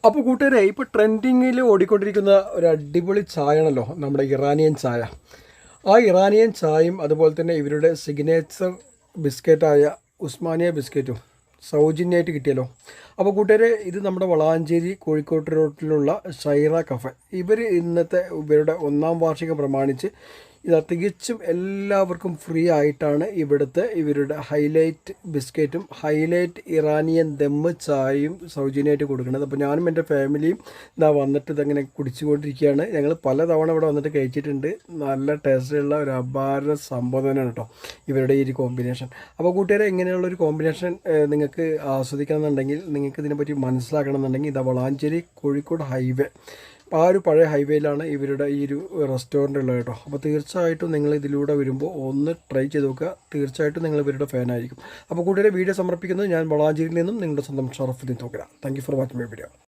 അപ്പോൾ കൂട്ടുകാരെ, ഇപ്പോൾ ട്രെൻഡിങ്ങിൽ ഓടിക്കൊണ്ടിരിക്കുന്ന ഒരു അടിപൊളി ചായയാണല്ലോ നമ്മുടെ ഇറാനിയൻ ചായ. ആ ഇറാനിയൻ ചായയും അതുപോലെ തന്നെ ഇവരുടെ സിഗ്നേച്ചർ ബിസ്ക്കറ്റായ ഉസ്മാനിയ ബിസ്ക്കറ്റും സൗജന്യമായിട്ട് കിട്ടിയല്ലോ. അപ്പോൾ കൂട്ടുകാരെ, ഇത് നമ്മുടെ വളാഞ്ചേരി കോഴിക്കോട് റോഡിലുള്ള ഷൈറ കഫേ. ഇവർ ഇന്നത്തെ ഇവരുടെ 1-ാം വാർഷികം പ്രമാണിച്ച് ഇത് തികച്ചും എല്ലാവർക്കും ഫ്രീ ആയിട്ടാണ് ഇവരുടെ ഹൈലൈറ്റ് ബിസ്ക്കറ്റും ഹൈലൈറ്റ് ഇറാനിയൻ ദമ്മ് ചായയും സൗജന്യമായിട്ട് കൊടുക്കുന്നത്. അപ്പോൾ ഞാനും എൻ്റെ ഫാമിലിയും വന്നിട്ട് ഇതങ്ങനെ കുടിച്ചുകൊണ്ടിരിക്കുകയാണ്. ഞങ്ങൾ പലതവണ ഇവിടെ വന്നിട്ട് കഴിച്ചിട്ടുണ്ട്. നല്ല ടേസ്റ്റുള്ള ഒരു അപാര സംഭവം തന്നെയാണ് കേട്ടോ ഇവരുടെ ഈ ഒരു കോമ്പിനേഷൻ. അപ്പോൾ കൂട്ടുകാരെ, ഇങ്ങനെയുള്ളൊരു കോമ്പിനേഷൻ നിങ്ങൾക്ക് ആസ്വദിക്കണമെന്നുണ്ടെങ്കിൽ, നിങ്ങൾക്ക് ഇതിനെപ്പറ്റി മനസ്സിലാക്കണമെന്നുണ്ടെങ്കിൽ വളാഞ്ചേരി കോഴിക്കോട് ഹൈവേ, ആ ഒരു പഴയ ഹൈവേയിലാണ് ഇവരുടെ ഈ ഒരു റെസ്റ്റോറൻ്റ് ഉള്ളത് കേട്ടോ. അപ്പോൾ തീർച്ചയായിട്ടും നിങ്ങൾ ഇതിലൂടെ വരുമ്പോൾ ഒന്ന് ട്രൈ ചെയ്ത് നോക്കുക. തീർച്ചയായിട്ടും നിങ്ങൾ ഇവരുടെ ഫാനായിരിക്കും. അപ്പോൾ കൂട്ടുകാരെ, വീഡിയോ സമർപ്പിക്കുന്നത് ഞാൻ വളാഞ്ചേരിയിൽ നിന്നും നിങ്ങളുടെ സ്വന്തം Sharafuddeen Thokkara. Thank you for watching my video.